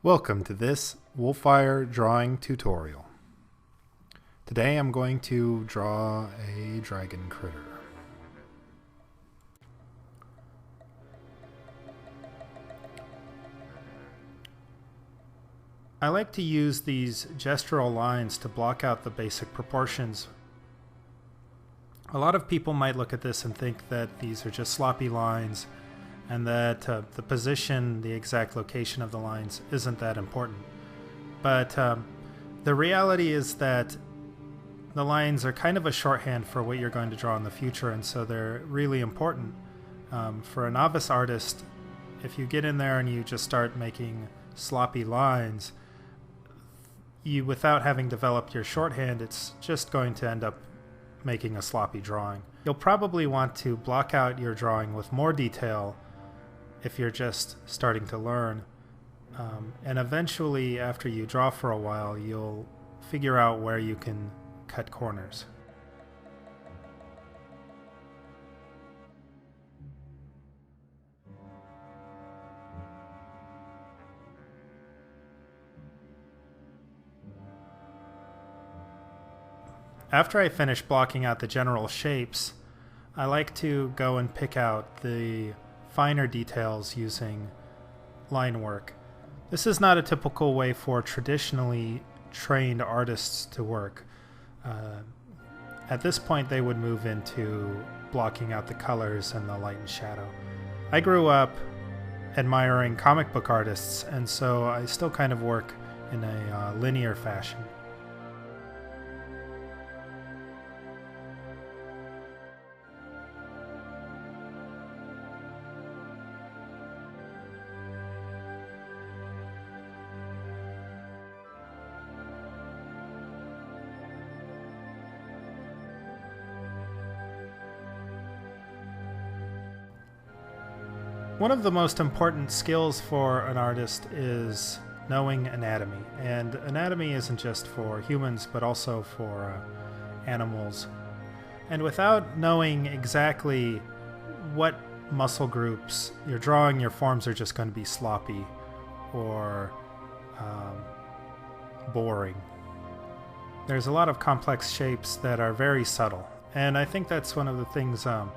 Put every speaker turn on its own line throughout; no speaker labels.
Welcome to this Wolfire drawing tutorial. Today I'm going to draw a dragon critter. I like to use these gestural lines to block out the basic proportions. A lot of people might look at this and think that these are just sloppy lines and that the position, the exact location of the lines isn't that important. But the reality is that the lines are kind of a shorthand for what you're going to draw in the future, and so they're really important. For a novice artist, if you get in there and you just start making sloppy lines, without having developed your shorthand, it's just going to end up making a sloppy drawing. You'll probably want to block out your drawing with more detail if you're just starting to learn. And eventually, after you draw for a while, you'll figure out where you can cut corners. After I finish blocking out the general shapes, I like to go and pick out the finer details using line work. This is not a typical way for traditionally trained artists to work. At this point, they would move into blocking out the colors and the light and shadow. I grew up admiring comic book artists, and so I still kind of work in a linear fashion. One of the most important skills for an artist is knowing anatomy. And anatomy isn't just for humans, but also for animals. And without knowing exactly what muscle groups you're drawing, your forms are just going to be sloppy or boring. There's a lot of complex shapes that are very subtle. And I think that's one of the things an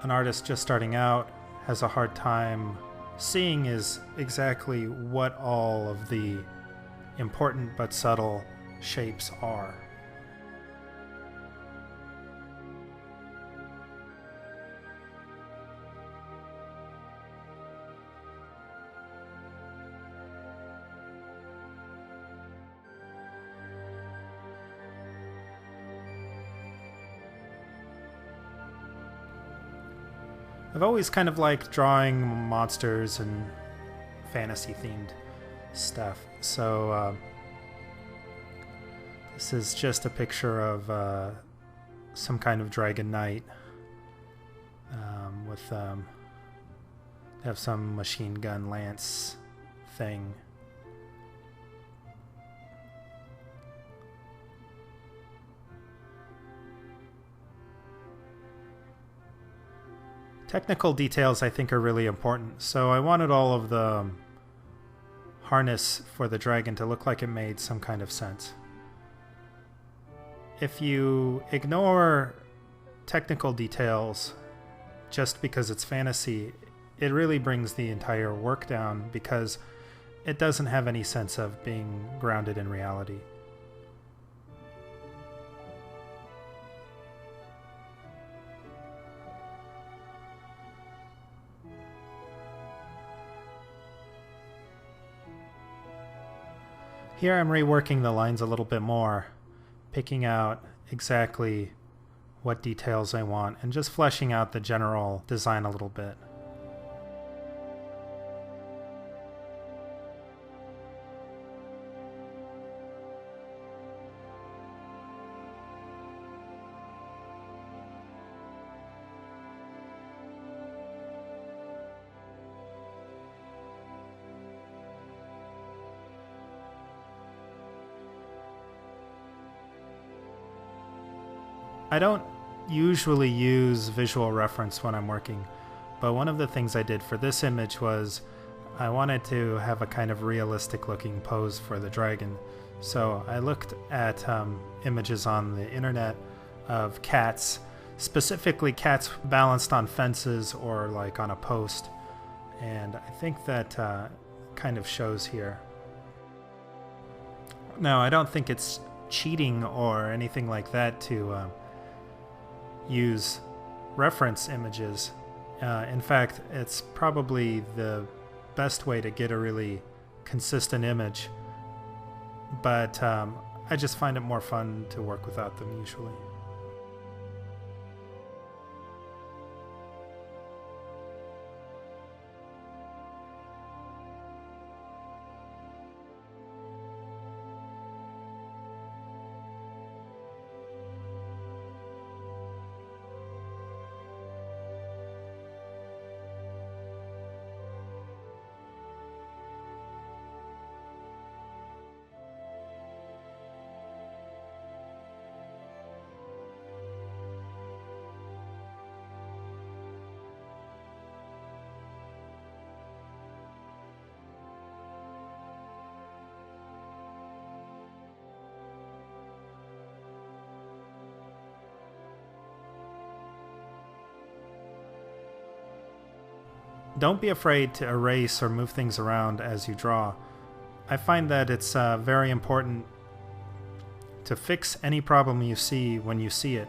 artist just starting out has a hard time seeing, is exactly what all of the important but subtle shapes are. I've always kind of liked drawing monsters and fantasy-themed stuff, so this is just a picture of some kind of dragon knight with have some machine gun lance thing. Technical details I think are really important, so I wanted all of the harness for the dragon to look like it made some kind of sense. If you ignore technical details just because it's fantasy, it really brings the entire work down because it doesn't have any sense of being grounded in reality. Here I'm reworking the lines a little bit more, picking out exactly what details I want, and just fleshing out the general design a little bit. I don't usually use visual reference when I'm working, but one of the things I did for this image was I wanted to have a kind of realistic looking pose for the dragon. So I looked at images on the internet of cats, specifically cats balanced on fences or like on a post. And I think that kind of shows here. Now, I don't think it's cheating or anything like that to use reference images. In fact, it's probably the best way to get a really consistent image, but I just find it more fun to work without them usually. Don't be afraid to erase or move things around as you draw. I find that it's very important to fix any problem you see when you see it.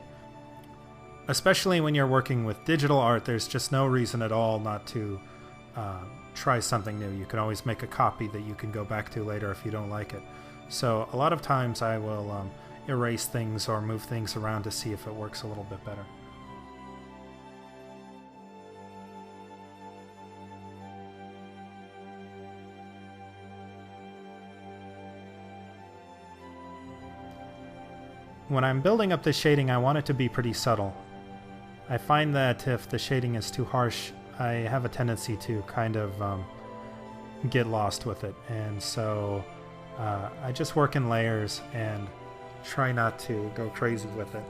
Especially when you're working with digital art, there's just no reason at all not to try something new. You can always make a copy that you can go back to later if you don't like it. So a lot of times I will erase things or move things around to see if it works a little bit better. When I'm building up the shading, I want it to be pretty subtle. I find that if the shading is too harsh, I have a tendency to kind of get lost with it. And so I just work in layers and try not to go crazy with it.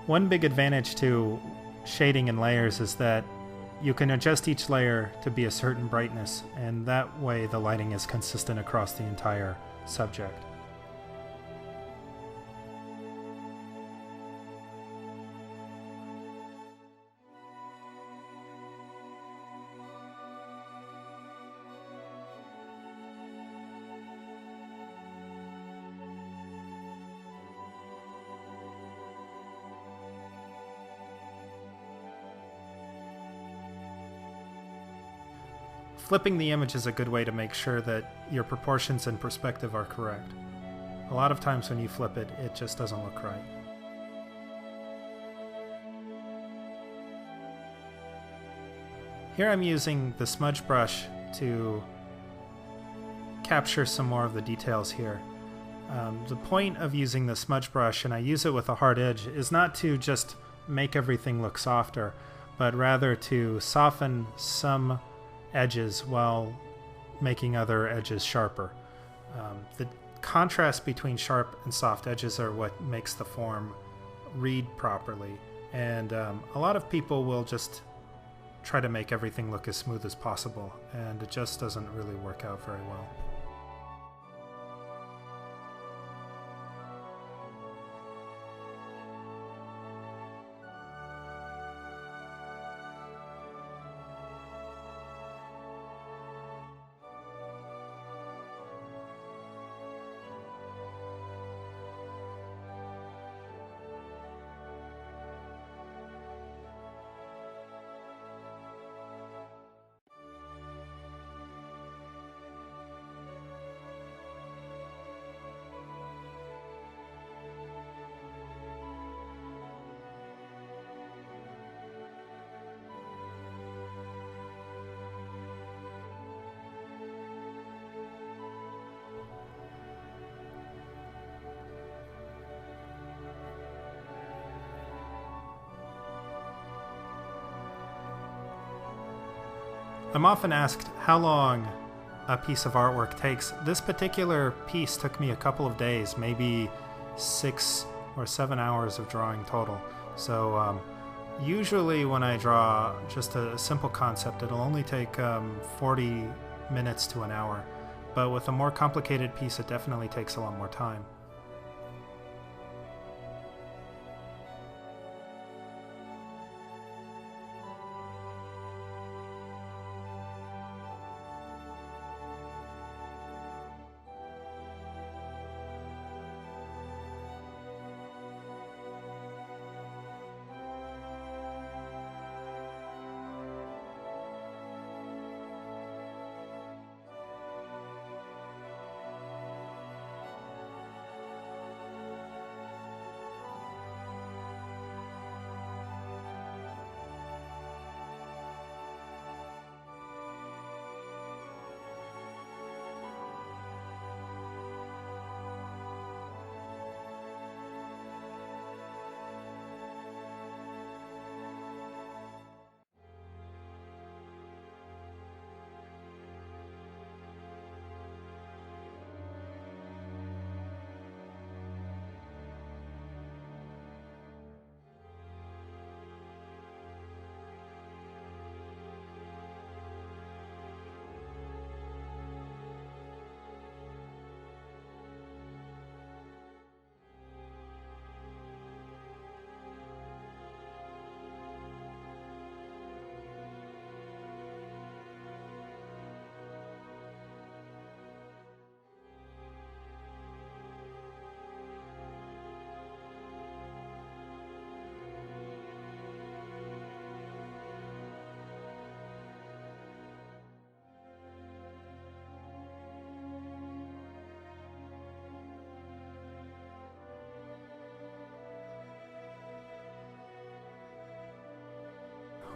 One big advantage to shading in layers is that you can adjust each layer to be a certain brightness, and that way the lighting is consistent across the entire subject. Flipping the image is a good way to make sure that your proportions and perspective are correct. A lot of times when you flip it, it just doesn't look right. Here I'm using the smudge brush to capture some more of the details here. The point of using the smudge brush, and I use it with a hard edge, is not to just make everything look softer, but rather to soften some edges while making other edges sharper. The contrast between sharp and soft edges are what makes the form read properly, and a lot of people will just try to make everything look as smooth as possible, and it just doesn't really work out very well. I'm often asked how long a piece of artwork takes. This particular piece took me a couple of days, maybe 6 or 7 hours of drawing total. So usually when I draw just a simple concept, it'll only take 40 minutes to an hour. But with a more complicated piece, it definitely takes a lot more time.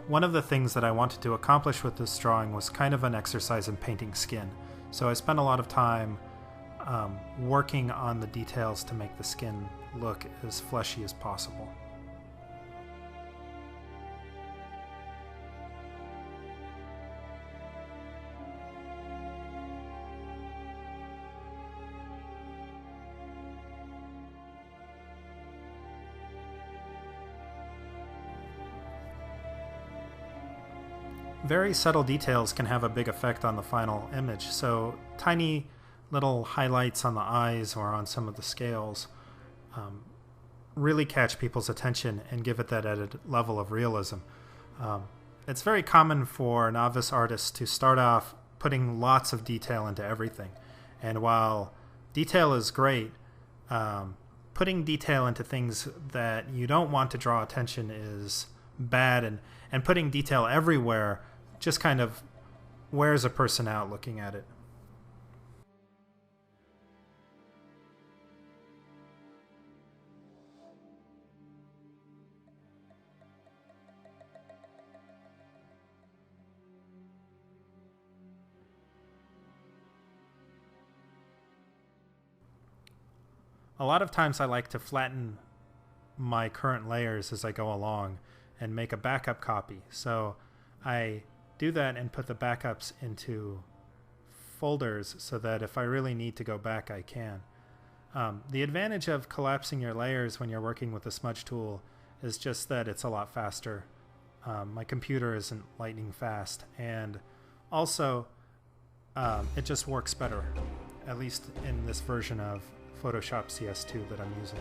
One of the things that I wanted to accomplish with this drawing was kind of an exercise in painting skin. So I spent a lot of time working on the details to make the skin look as fleshy as possible. Very subtle details can have a big effect on the final image, so tiny little highlights on the eyes or on some of the scales really catch people's attention and give it that added level of realism. It's very common for novice artists to start off putting lots of detail into everything, and while detail is great, putting detail into things that you don't want to draw attention is bad, and putting detail everywhere just kind of wears a person out looking at it. A lot of times I like to flatten my current layers as I go along and make a backup copy. So I do that and put the backups into folders so that if I really need to go back, I can. The advantage of collapsing your layers when you're working with the smudge tool is just that it's a lot faster. My computer isn't lightning fast, and also it just works better, at least in this version of Photoshop CS2 that I'm using.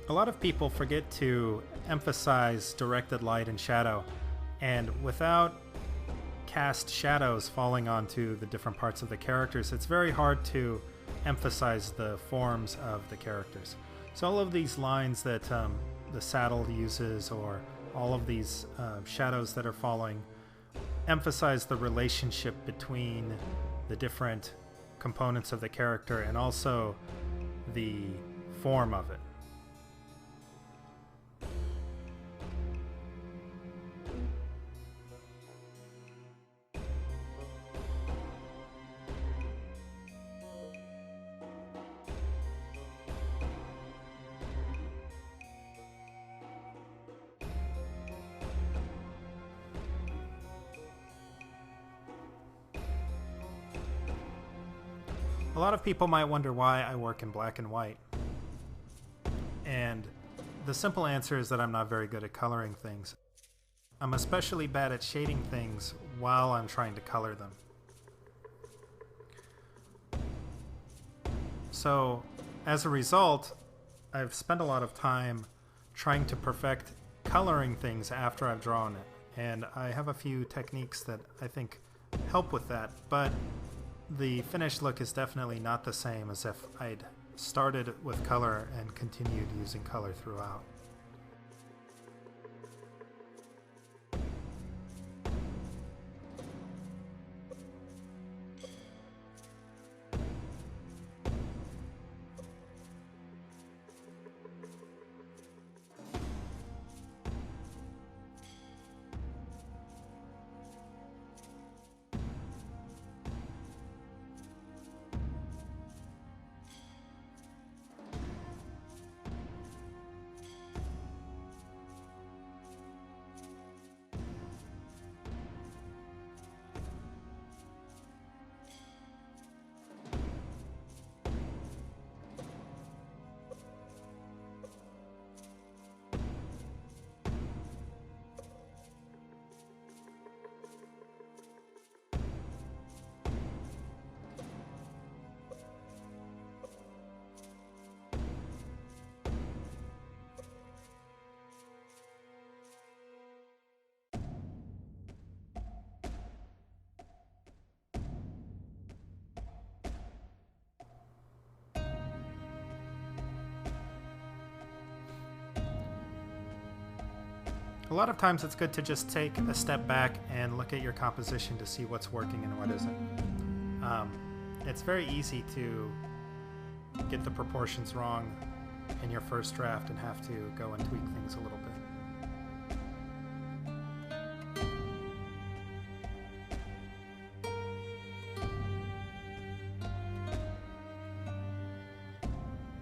A lot of people forget to emphasize directed light and shadow, and without cast shadows falling onto the different parts of the characters, it's very hard to emphasize the forms of the characters. So all of these lines that the saddle uses, or all of these shadows that are falling, emphasize the relationship between the different components of the character and also the form of it. A lot of people might wonder why I work in black and white. And the simple answer is that I'm not very good at coloring things. I'm especially bad at shading things while I'm trying to color them. So, as a result, I've spent a lot of time trying to perfect coloring things after I've drawn it. And I have a few techniques that I think help with that, but the finished look is definitely not the same as if I'd started with color and continued using color throughout. A lot of times it's good to just take a step back and look at your composition to see what's working and what isn't. It's very easy to get the proportions wrong in your first draft and have to go and tweak things a little bit.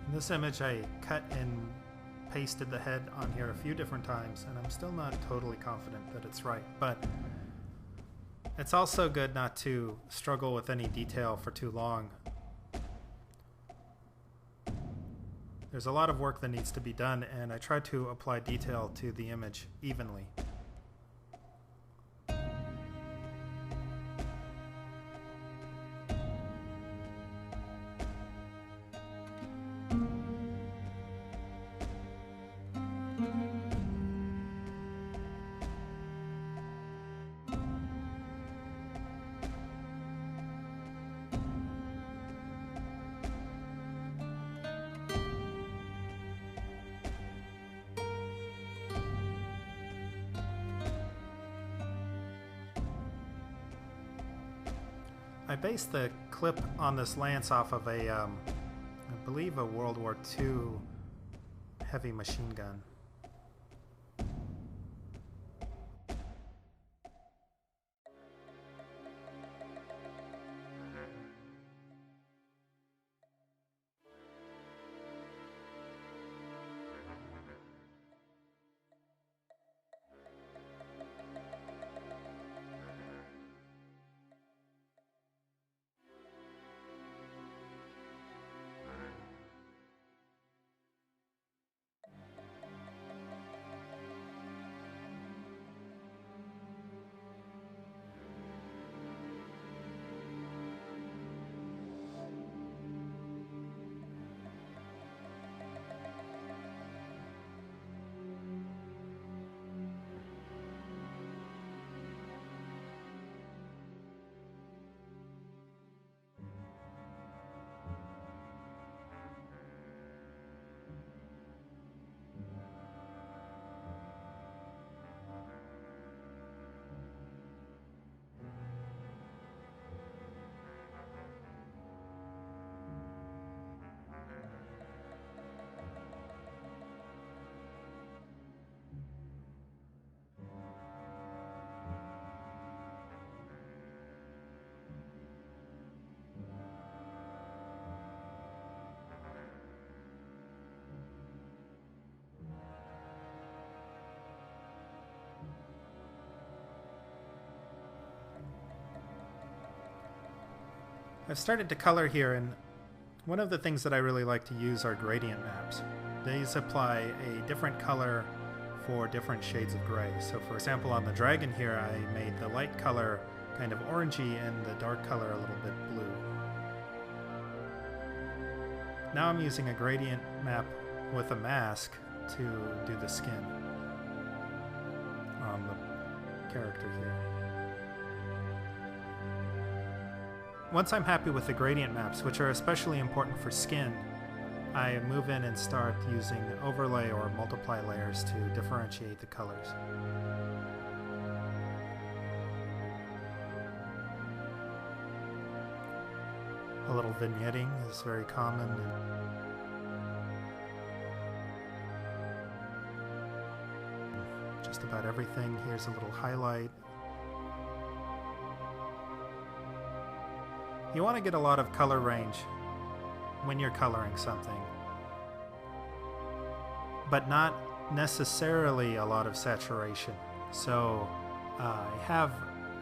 In this image I cut and pasted the head on here a few different times, and I'm still not totally confident that it's right, but it's also good not to struggle with any detail for too long. There's a lot of work that needs to be done, and I try to apply detail to the image evenly. I based the clip on this lance off of a, I believe a World War II heavy machine gun. I've started to color here, and One of the things that I really like to use are gradient maps. These apply a different color for different shades of gray. So for example, on the dragon here, I made the light color kind of orangey and the dark color a little bit blue. Now I'm using a gradient map with a mask to do the skin on the character here. Once I'm happy with the gradient maps, which are especially important for skin, I move in and start using overlay or multiply layers to differentiate the colors. A little vignetting is very common. Just about everything. Here's a little highlight. You want to get a lot of color range when you're coloring something, but not necessarily a lot of saturation. So I have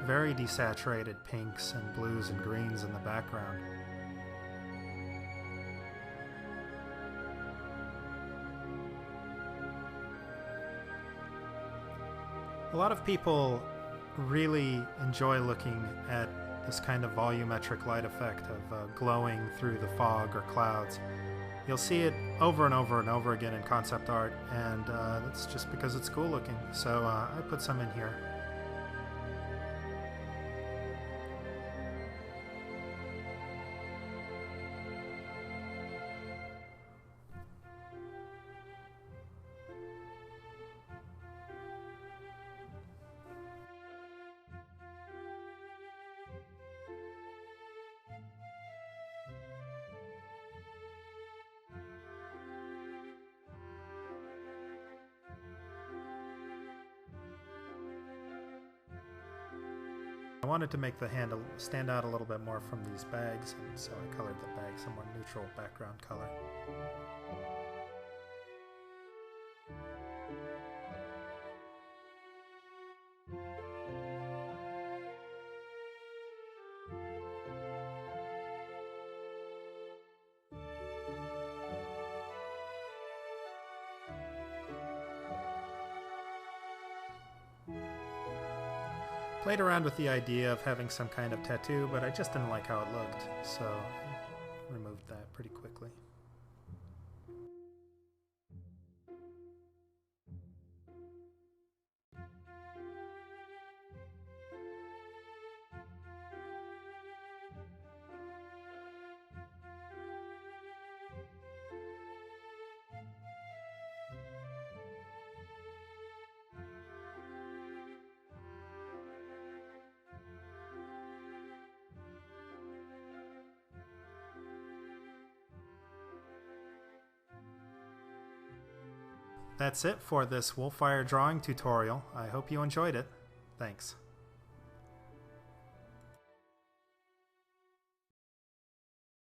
very desaturated pinks and blues and greens in the background. A lot of people really enjoy looking at this kind of volumetric light effect of glowing through the fog or clouds. You'll see it over and over and over again in concept art, and that's just because it's cool looking. So I put some in here. I wanted to make the hand stand out a little bit more from these bags, and so I colored the bag some more neutral background color. Played around with the idea of having some kind of tattoo, but I just didn't like how it looked, so I removed that pretty quickly. That's it for this Wolfire drawing tutorial. I hope you enjoyed it. Thanks.